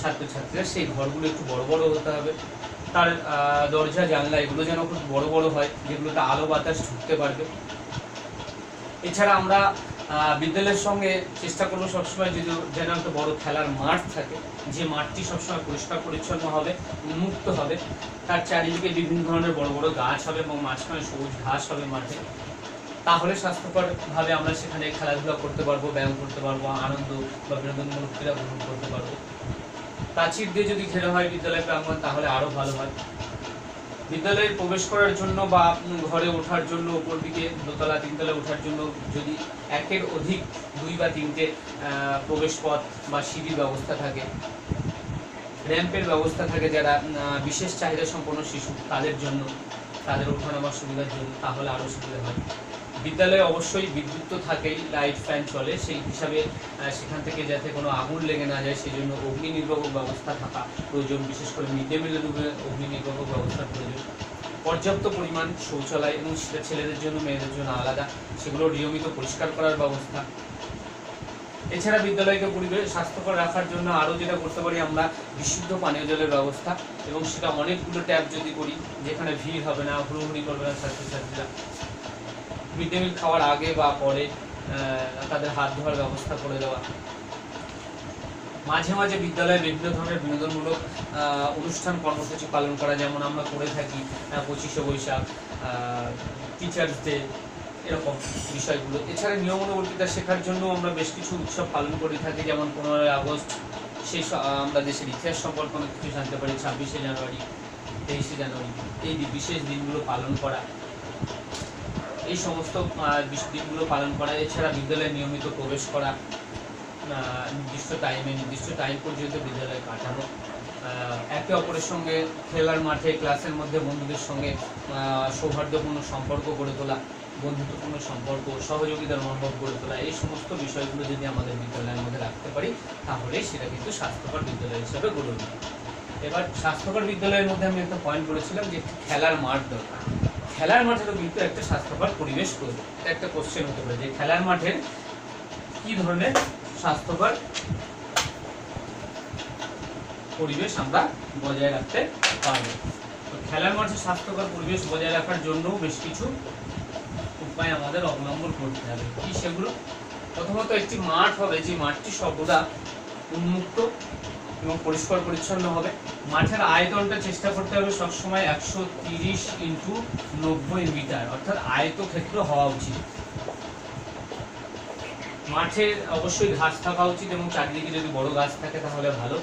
ছাত্রছাত্রীরা, সেই ঘরগুলো একটু বড় বড় হতে হবে, তার দরজা জানলা এগুলো যেন খুব বড় বড় হয়, যেগুলোতে আলো বাতাস ঢুকতে পারবে। এছাড়া আমরা বিদ্যালয়ের সঙ্গে চেষ্টা করবো সবসময় যদি যেন একটা বড় খেলার মাঠ থাকে, যে মাঠটি সবসময় পরিষ্কার পরিচ্ছন্ন হবে, উন্মুক্ত হবে, তার চারিদিকে বিভিন্ন ধরনের বড় বড় গাছ হবে এবং মাঝখানে সবুজ ঘাস হবে মাঠে। তাহলে স্বাস্থ্যকরভাবে আমরা সেখানে খেলাধুলা করতে পারবো, ব্যায়াম করতে পারবো, আনন্দ বা বিনোদনমূলক ক্রীড়া গ্রহণ করতে পারবো। প্রাচীর দিয়ে যদি ঘেরা হয় বিদ্যালয় প্রাঙ্গণ তাহলে আরো ভালো হয়। বিদ্যালয়ে প্রবেশ করার জন্য বা ঘরে ওঠার জন্য উপর দিকে দোতলা তিনতলা ওঠার জন্য যদি একের অধিক 2 বা 3টে প্রবেশ পথ বা সিঁড়ির ব্যবস্থা থাকে, র্যাম্পের ব্যবস্থা থাকে, যারা বিশেষ চাহিদা সম্পন্ন শিশু তাদের জন্য, তাদের ওঠানামার সুবিধার জন্য, তাহলে আরও সুবিধা হয়। বিদ্যালয়ে অবশ্যই বিদ্যুৎ তো থাকেই, লাইট ফ্যান চলে, সেই হিসাবে সেখান থেকে যাতে কোনো আগুন লেগে না যায় সেই জন্য অগ্নি নির্বাপক ব্যবস্থা থাকা প্রয়োজন। বিশেষ করে মিড ডে মিলের অগ্নি নির্বাপক ব্যবস্থার প্রয়োজন। পর্যাপ্ত পরিমাণ শৌচালয় এবং সেটা ছেলেদের জন্য মেয়েদের জন্য আলাদা, সেগুলো নিয়মিত পরিষ্কার করার ব্যবস্থা। এছাড়া বিদ্যালয়কে পরিবেশ স্বাস্থ্যকর রাখার জন্য আরও যেটা করতে পারি আমরা, বিশুদ্ধ পানীয় জলের ব্যবস্থা, এবং সেটা অনেকগুলো ট্যাপ যদি করি যেখানে ভিড় হবে না, হুড়োহুড়ি করবে না ছাত্রছাত্রীরা। মিড ডে মিল খাওয়ার আগে বা পরে তাদের হাত ধোয়ার ব্যবস্থা করে দেওয়া। মাঝে মাঝে বিদ্যালয়ে বিভিন্ন ধরনের বিনোদনমূলক অনুষ্ঠান কর্মসূচি পালন করা, যেমন আমরা করে থাকি 25শে বৈশাখ, টিচার্স ডে, এরকম বিষয়গুলো। এছাড়া নিয়মানুবর্তিতা শেখার জন্য আমরা বেশ কিছু উৎসব পালন করে থাকি, যেমন 15ই আগস্ট, সেই আমরা দেশের ইতিহাস সম্পর্কে অনেক কিছু জানতে পারি। 26শে জানুয়ারি, 23শে জানুয়ারি, এই বিশেষ দিনগুলো পালন করা, এই সমস্ত দিনগুলো পালন করা। এছাড়া বিদ্যালয়ে নিয়মিত প্রবেশ করা, নির্দিষ্ট টাইম পর্যন্ত বিদ্যালয়ে কাটানো, একে অপরের সঙ্গে খেলার মাঠে ক্লাসের মধ্যে বন্ধুদের সঙ্গে সৌহার্দ্যপূর্ণ সম্পর্ক গড়ে তোলা, বন্ধুত্বপূর্ণ সম্পর্ক, সহযোগিতার মনোভাব গড়ে তোলা, এই সমস্ত বিষয়গুলো যদি আমাদের বিদ্যালয়ের মধ্যে রাখতে পারি তাহলে সেটা কিন্তু স্বাস্থ্যকর বিদ্যালয় হিসাবে গড়ে উঠবে। এবার স্বাস্থ্যকর বিদ্যালয়ের মধ্যে আমি একটা পয়েন্ট করেছিলাম যে খেলার মাঠ দরকার। খেলার মাঠেরও কিন্তু একটা স্বাস্থ্যকর পরিবেশ করবে। এটা একটা কোশ্চেন হতে পারে যে খেলার মাঠের কি ধরনের স্বাস্থ্যকর পরিবেশ আমরা বজায় রাখতে পারবো। তো খেলার মাঠে স্বাস্থ্যকর পরিবেশ বজায় রাখার জন্য বেশ কিছু উপায় আমাদের অবলম্বন করতে হবে। কি সেগুলো? প্রথমত একটি মাঠ হবে, যে মাঠটি সর্বদা উন্মুক্ত এবং পরিষ্কার পরিচ্ছন্ন হবে। মাঠের আয়তনটা চেষ্টা করতে হবে সবসময় 130x90 মিটার, অর্থাৎ আয়তক্ষেত্র হওয়া উচিত। মাঠে অবশ্যই ঘাস থাকা উচিত এবং চারিদিকে যদি বড় গাছ থাকে তাহলে ভালো।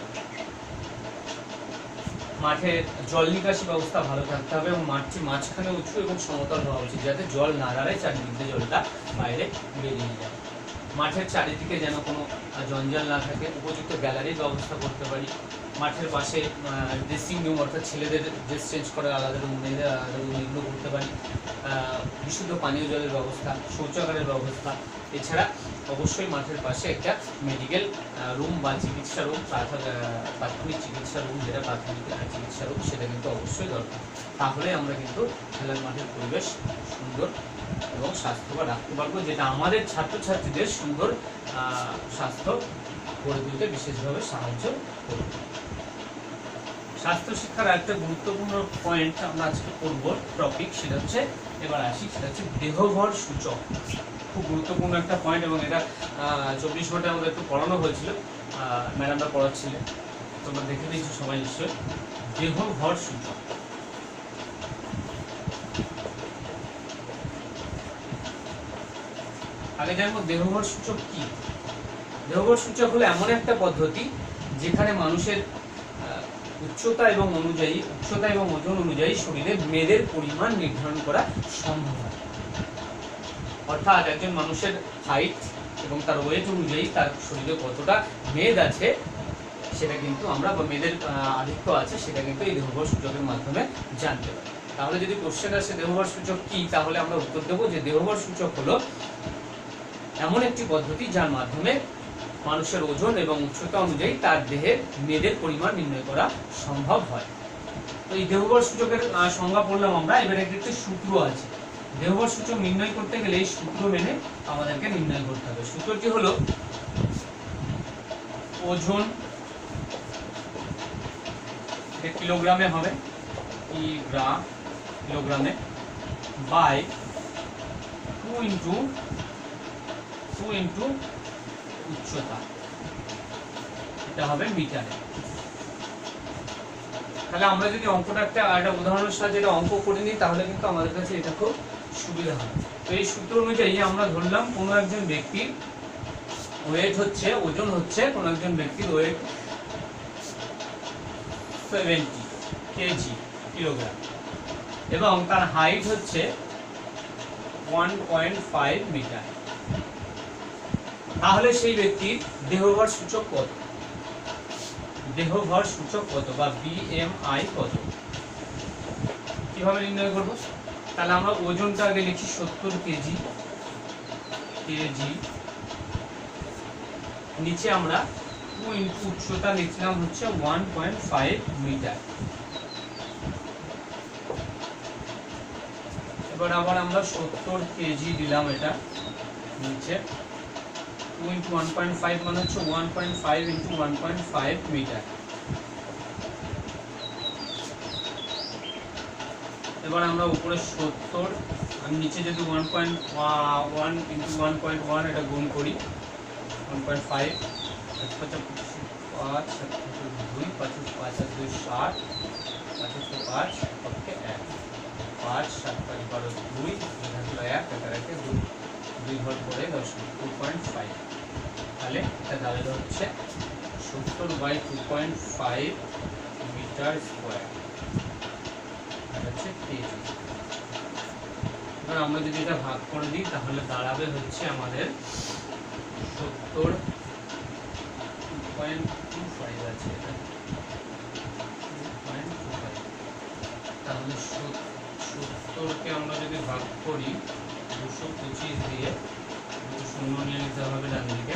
মাঠে জল নিকাশি ব্যবস্থা ভালো থাকতে হবে এবং মাঠটি মাঝখানে উঁচু এবং সমতল হওয়া উচিত, যাতে জল না দাঁড়ায়, চারিদিকে জলটা বাইরে বেরিয়ে যায়। মাঠের চারিদিকে যেন কোনো জঞ্জাল না থাকে, উপযুক্ত গ্যালারির ব্যবস্থা করতে পারি। মাঠের পাশে ড্রেসিং রুম, অর্থাৎ ছেলেদের ড্রেস চেঞ্জ করার আলাদা রুম, মেয়েদের আলাদা রুম, এগুলো করতে পারি। বিশুদ্ধ পানীয় জলের ব্যবস্থা, শৌচাগারের ব্যবস্থা। এছাড়া অবশ্যই মাঠের পাশে একটা মেডিকেল রুম বা চিকিৎসা রুম, প্রাথমিক চিকিৎসা রুম, যেটা প্রাথমিক চিকিৎসা রুম, সেটা কিন্তু অবশ্যই দরকার। তাহলে আমরা কিন্তু খেলার মাঠের পরিবেশ সুন্দর এবং স্বাস্থ্যকর রাখতে পারবো, যেটা আমাদের ছাত্রছাত্রীদের সুন্দর স্বাস্থ্য গড়ে তুলতে বিশেষভাবে সাহায্য করবে। স্বাস্থ্য শিক্ষার একটা গুরুত্বপূর্ণ পয়েন্ট আমরা আজকে করব, টপিক, সেটা হচ্ছে, এবার আসি, সেটা হচ্ছে দেহভর সূচক। খুব গুরুত্বপূর্ণ একটা পয়েন্ট, এবং এটা 24 ঘন্টার মধ্যে একটু পড়ানো হয়েছিল, ম্যাডামরা পড়াচ্ছিলেন, তোমরা দেখে দিয়েছো সবাই নিশ্চয়। দেহভর সূচক, আগে জানবো দেহভর সূচক কি। দেহভর সূচক হলো এমন একটা পদ্ধতি যেখানে মানুষের উচ্চতা এবং ওজন অনুযায়ী শরীরে মেদের পরিমাণ নির্ধারণ করা সম্ভব হয়। অর্থাৎ একজন মানুষের হাইট এবং তার ওয়েট অনুযায়ী তার শরীরে কতটা মেদ আছে সেটা কিন্তু আমরা, বা মেদের আধিক্য আছে সেটা কিন্তু এই দেহভর সূচকের মাধ্যমে জানতে পারি। তাহলে যদি কোশ্চেন আসে দেহভর সূচক কি, তাহলে আমরা উত্তর দেবো যে দেহভর সূচক হলো এমন একটি পদ্ধতি যার মাধ্যমে মানুষের ওজন এবং উচ্চতা অনুযায়ী তার দেহের মেদের পরিমাণ নির্ণয় করা সম্ভব হয়। তো এই দেহভর সূচকের সংজ্ঞা পড়লাম আমরা। এবারে একটি সূত্র আছে। দেহভর সূচক নির্ণয় করতে গেলে এই সূত্র মেনে আমাদেরকে নির্ণয় করতে হবে। সূত্রটি হলো ওজন, এটা কিলোগ্রামে হবে, কিলোগ্রামে, বাই 2 × 2 ইন্টু উচ্চতা, এটা হবে মিটারে। তাহলে আমরা যদি অঙ্কটা একটা উদাহরণের সাহায্যে এটা অঙ্ক করে নিই তাহলে কিন্তু আমাদের কাছে এটা খুব সুবিধা হবে। তো এই সূত্র অনুযায়ী আমরা ধরলাম কোনো একজন ব্যক্তির ওয়েট হচ্ছে, ওজন হচ্ছে, কোনো একজন ব্যক্তির ওয়েট 70 কেজি কিলোগ্রাম এবং তার হাইট হচ্ছে 1.5 মিটার। তাহলে সেই ব্যক্তির দেহভর সূচক কত? দেহভর সূচক কত বা BMI কত? কিভাবে নির্ণয় করব? তাহলে আমরা ওজনটা আগে লিখি 70 কেজি, নিচে আমরা 2 ইনটু উচ্চতা লিখলাম হচ্ছে 1.5 মিটার। এবার আবার আমরা 70 কেজি দিলাম, এটা নিচে 2 ইনটু 1.5 মানে হচ্ছে 1.5 ইনটু 1.5 মিটার। এবার আমরা উপরে 70 আর নিচে যদি 1.1 ইনটু 1.1 এটা গুণ করি 1.5 5 5 2 5 5 2 60 5 5 ওকে 1 5 7 5 12 2 এটা হলো 1 এটা রেখে 2 ঘর পরে 2.5। তাহলে এটা দাঁড়ালো হচ্ছে 70/2.5 মিটার স্কয়ার, এটা হচ্ছে কেজি। এবার আমরা যদি এটা ভাগ করে দিই তাহলে দাঁড়াবে হচ্ছে আমাদের 70.25 আছে এটা 2.25। তাহলে 70কে আমরা যদি ভাগ করি 225 দিয়ে 2 শূন্য নিয়ে নিতে হবে ডান দিকে